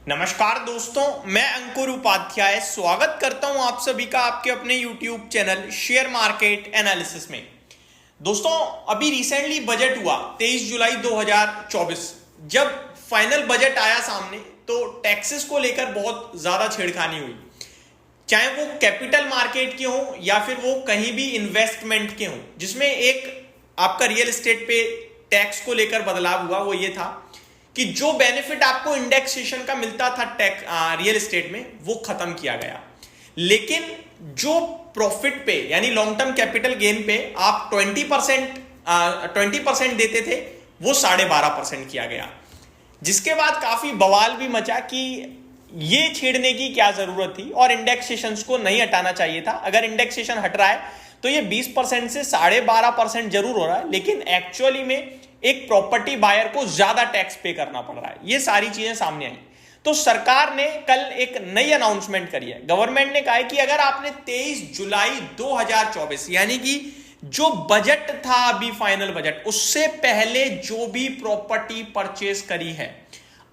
नमस्कार दोस्तों, मैं अंकुर उपाध्याय स्वागत करता हूं आप सभी का आपके अपने YouTube channel share market analysis में। दोस्तों, अभी रिसेंटली बजट हुआ 23 जुलाई 2024। जब फाइनल बजट आया सामने तो टैक्सेस को लेकर बहुत ज्यादा छेड़खानी हुई, चाहे वो कैपिटल मार्केट के हो या फिर वो कहीं भी इन्वेस्टमेंट के हो। जिसमें एक आपका रियल एस्टेट पे टैक्स को लेकर बदलाव हुआ, वो ये था कि जो बेनिफिट आपको इंडेक्सेशन का मिलता था टैक्स रियल एस्टेट में, वो खत्म किया गया। लेकिन जो प्रॉफिट पे यानी लॉन्ग टर्म कैपिटल गेन पे आप 20% देते थे, वो 12.5% किया गया। जिसके बाद काफी बवाल भी मचा कि ये छेड़ने की क्या जरूरत थी और इंडेक्सेशन को नहीं हटाना चाहिए था। अगर इंडेक्सेशन हट रहा है तो ये 20% से 12.5% जरूर हो रहा है, लेकिन एक्चुअली में एक प्रॉपर्टी बायर को ज्यादा टैक्स पे करना पड़ रहा है। ये सारी चीजें सामने आई तो सरकार ने कल एक नई अनाउंसमेंट करी है। गवर्नमेंट ने कहा है कि अगर आपने 23 जुलाई 2024 यानी कि जो बजट था अभी फाइनल बजट, उससे पहले जो भी प्रॉपर्टी परचेज करी है,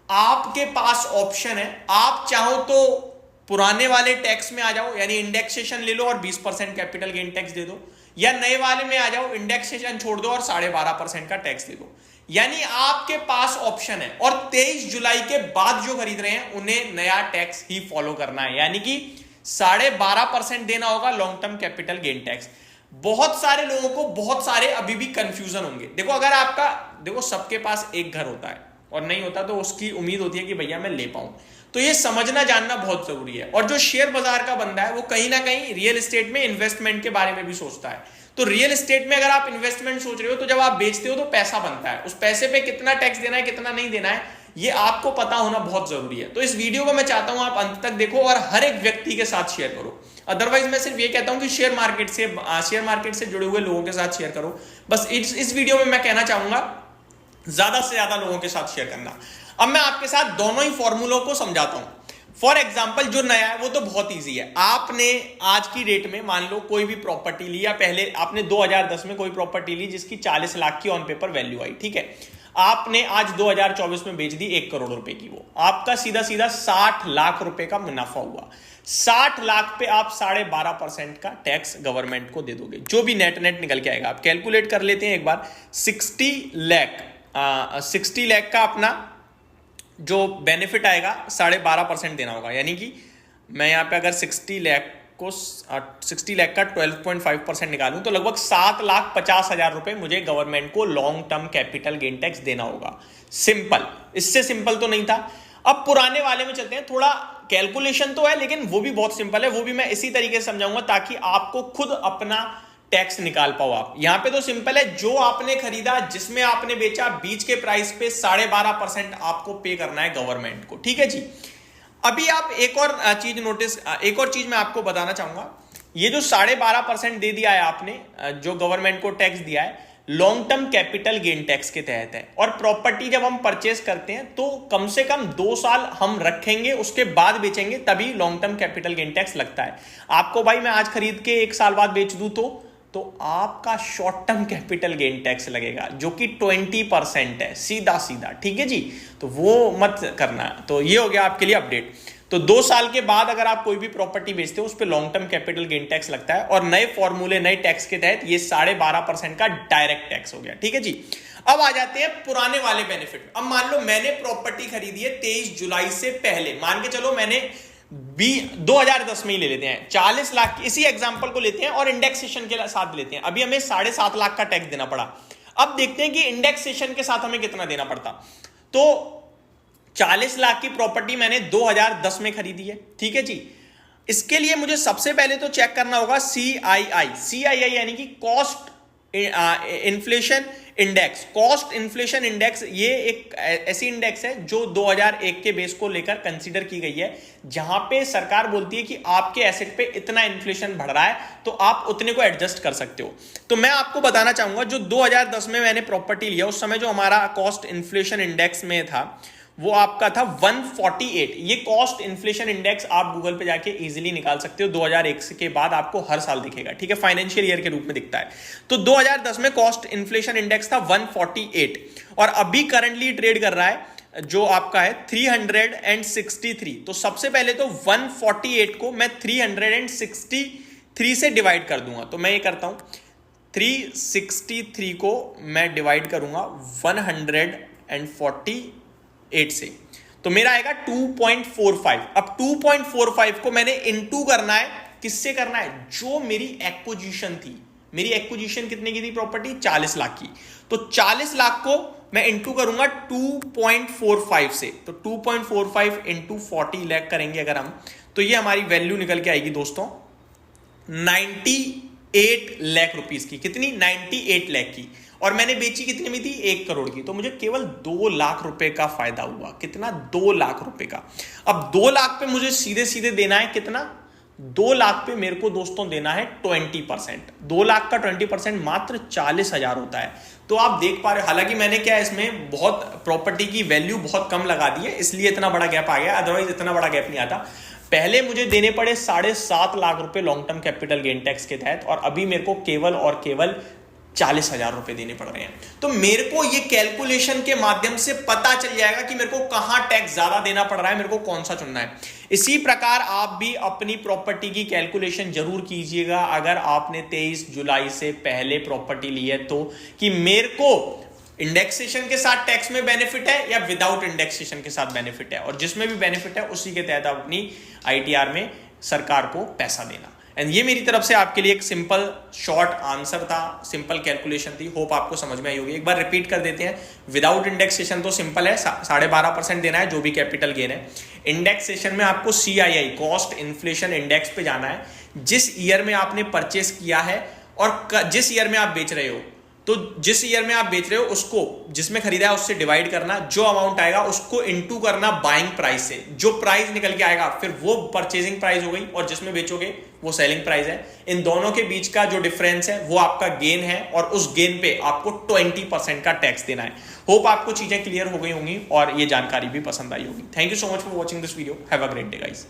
आपके पास ऑप्शन है। आप चाहो तो पुराने वाले टैक्स में आ जाओ यानी इंडेक्सेशन ले लो और 20% कैपिटल गेन टैक्स दे दो, या नए वाले में आ जाओ, इंडेक्सेशन छोड़ दो और 12.5% का टैक्स दे दो। यानी आपके पास ऑप्शन है। और 23 जुलाई के बाद जो खरीद रहे हैं उन्हें नया टैक्स ही फॉलो करना है, यानी कि 12.5% देना होगा long term capital gain tax. बहुत सारे लोगों को बहुत सारे अभी भी कंफ्यूजन होंगे। देखो, अगर आपका सबके पास एक घर होता है और नहीं होता तो उसकी उम्मीद होती है कि भैया मैं ले पाऊं, तो ये समझना जानना बहुत जरूरी है। और जो शेयर बाजार का बंदा है वो कहीं ना कहीं रियल एस्टेट में इन्वेस्टमेंट के बारे में भी सोचता है। तो रियल एस्टेट में अगर आप इन्वेस्टमेंट सोच रहे हो तो जब आप बेचते हो तो पैसा बनता है, उस पैसे पे कितना टैक्स देना है कितना नहीं देना है ये आपको पता होना बहुत जरूरी है। तो इस वीडियो को मैं चाहता हूं आप अंत तक देखो और हर एक व्यक्ति के साथ शेयर करो। अदरवाइज मैं सिर्फ ये कहता हूं कि शेयर मार्केट से जुड़े हुए लोगों के साथ शेयर करो। बस इस वीडियो में मैं कहना चाहूंगा ज्यादा से ज्यादा लोगों के साथ शेयर करना। अब मैं आपके साथ दोनों ही फॉर्मूलों को समझाता हूं। फॉर एग्जाम्पल, जो नया है वो तो बहुत इजी है। आपने आज की डेट में मान लो कोई भी प्रॉपर्टी ली, या पहले आपने 2010 में कोई प्रॉपर्टी ली जिसकी 40 लाख की ऑन पेपर वैल्यू आई, ठीक है। आपने आज 2024 में बेच दी 1 करोड़ रुपए की, वो आपका सीधा सीधा 60 लाख रुपए का मुनाफा हुआ। 60 लाख पे आप 12.5% का टैक्स गवर्नमेंट को दे दोगे, जो भी नेट निकल के आएगा। आप कैलकुलेट कर लेते हैं एक बार। 60 लाख का अपना जो बेनिफिट आएगा 12.5% देना होगा। यानी कि मैं यहां पे अगर 60 लाख का 12.5% निकालूं तो लगभग 7,50,000 रुपए मुझे गवर्नमेंट को long term capital gain tax देना होगा। सिंपल, इससे सिंपल तो नहीं था। अब पुराने वाले में चलते हैं। थोड़ा कैलकुलेशन तो है लेकिन वो भी बहुत सिंपल है, वो भी मैं इसी तरीके से समझाऊंगा ताकि आपको खुद अपना टैक्स निकाल पाओ आप। यहां पे तो सिंपल है, जो आपने खरीदा जिसमें आपने बेचा, बीच के प्राइस पे 12.5% आपको पे करना है गवर्नमेंट को, ठीक है जी। अभी आप एक और चीज मैं आपको बताना चाहूंगा। ये जो 12.5% दे दिया है आपने, जो गवर्नमेंट को टैक्स दिया है, long term capital gain tax के तहत है। और प्रॉपर्टी जब हम परचेस करते हैं तो कम से कम 2 साल हम रखेंगे, उसके बाद बेचेंगे, तभी long term capital gain tax लगता है। आपको भाई मैं आज खरीद के 1 साल बाद बेच दूं तो आपका short term capital gain tax लगेगा, जो कि 20% है सीधा, ठीक है जी। तो वो मत करना। तो ये हो गया आपके लिए अपडेट। तो 2 साल के बाद अगर आप कोई भी प्रॉपर्टी बेचते हो उस पर long term capital gain tax लगता है, और नए फॉर्मूले नए टैक्स के तहत ये 12.5% का डायरेक्ट टैक्स हो गया, ठीक है जी। अब आ जाते हैं पुराने वाले बेनिफिट। अब मान लो मैंने प्रॉपर्टी खरीदी है 23 जुलाई से पहले, मान के चलो मैंने 2010 में ही ले लेते हैं, 40 लाख की, इसी एग्जांपल को लेते हैं और इंडेक्सेशन के साथ लेते हैं। अभी हमें 7.5 लाख का टैक्स देना पड़ा। अब देखते हैं कि इंडेक्सेशन के साथ हमें कितना देना पड़ता। तो 40 लाख की प्रॉपर्टी मैंने 2010 में खरीदी है, ठीक है जी। इसके लिए मुझे सबसे पहले तो चेक करना होगा CII यानी कि cost inflation index. Cost inflation index ये एक ऐसी इंडेक्स है जो 2001 के बेस को लेकर कंसीडर की गई है, जहां पे सरकार बोलती है कि आपके एसेट पे इतना इन्फ्लेशन बढ़ रहा है तो आप उतने को एडजस्ट कर सकते हो। तो मैं आपको बताना चाहूंगा, जो 2010 में मैंने प्रॉपर्टी लिया उस समय जो हमारा कॉस्ट इन्फ्लेशन इंडेक्स में था वो आपका था 148। ये कॉस्ट इन्फ्लेशन इंडेक्स आप गूगल पे जाके इजीली निकाल सकते हो। 2001 के बाद आपको हर साल दिखेगा, ठीक है, फाइनेंशियल ईयर के रूप में दिखता है। तो 2010 में कॉस्ट इन्फ्लेशन इंडेक्स था 148 और अभी करंटली ट्रेड कर रहा है जो आपका है 363, तो सबसे पहले तो 148 को मैं 363 से डिवाइड कर दूंगा। तो मैं ये करता हूं, 363 को मैं डिवाइड करूंगा 148 से, तो मेरा आएगा 2.45। अब 2.45 को मैंने इनटू करना है, किससे करना है, जो मेरी एक्विजिशन थी। मेरी एक्विजिशन कितने की थी प्रॉपर्टी, 40 लाख की। तो 40 लाख को मैं इंटू करूंगा 2.45 से, तो 2.45 इंटू 40 लाख करेंगे अगर हम, तो ये हमारी वैल्यू निकल के आएगी दोस्तों 98 लाख रुपीस की। कितनी, 98 लाख की। और मैंने बेची कितने में थी, 1 करोड़ की, तो मुझे केवल 2 लाख रुपए का फायदा हुआ। कितना, 2 लाख रुपए का। अब 2 लाख पे मुझे सीधे सीधे देना है कितना, 2 लाख पे मेरे को दोस्तों देना है 20%। 2 लाख का 20% मात्र 40,000 होता है। तो आप देख पा रहे हो, हालांकि मैंने क्या इसमें बहुत प्रॉपर्टी की वैल्यू बहुत कम लगा दी है, इसलिए इतना बड़ा गैप आ गया, अदरवाइज इतना बड़ा गैप नहीं आता। पहले मुझे देने पड़े 7.5 लाख रुपए long term capital gain tax के तहत, और अभी मेरे को केवल और केवल 40,000 रुपए देने पड़ रहे हैं। तो मेरे को ये कैलकुलेशन के माध्यम से पता चल जाएगा कि मेरे को कहां टैक्स ज्यादा देना पड़ रहा है, मेरे को कौन सा चुनना है। इसी प्रकार आप भी अपनी प्रॉपर्टी की कैलकुलेशन जरूर कीजिएगा अगर आपने 23 जुलाई से पहले प्रॉपर्टी ली है तो, कि मेरे को इंडेक्सेशन के साथ टैक्स में बेनिफिट है या विदाउट इंडेक्सेशन के साथ बेनिफिट है, और जिसमें भी बेनिफिट है उसी के तहत आप अपनी ITR में सरकार को पैसा देना। एंड ये मेरी तरफ से आपके लिए एक सिंपल शॉर्ट आंसर था, सिंपल कैलकुलेशन थी, होप आपको समझ में आई होगी। एक बार रिपीट कर देते हैं। विदाउट इंडेक्सेशन तो सिंपल है, 12.5% देना है जो भी कैपिटल गेन है। इंडेक्सेशन में आपको CII कॉस्ट इन्फ्लेशन इंडेक्स पे जाना है, जिस ईयर में आपने परचेस किया है और जिस ईयर में आप बेच रहे हो, तो जिस ईयर में आप बेच रहे हो उसको, जिसमें खरीदा है उससे डिवाइड करना, जो अमाउंट आएगा उसको इनटू करना बाइंग प्राइस से, जो प्राइस निकल के आएगा फिर वो परचेजिंग प्राइस हो गई, और जिसमें बेचोगे वो सेलिंग प्राइस है। इन दोनों के बीच का जो डिफरेंस है वो आपका गेन है, और उस गेन पे आपको 20% का टैक्स देना है। होप आपको चीजें क्लियर हो गई होंगी और ये जानकारी भी पसंद आई होगी। Thank you so much for watching this video. Have a great day guys.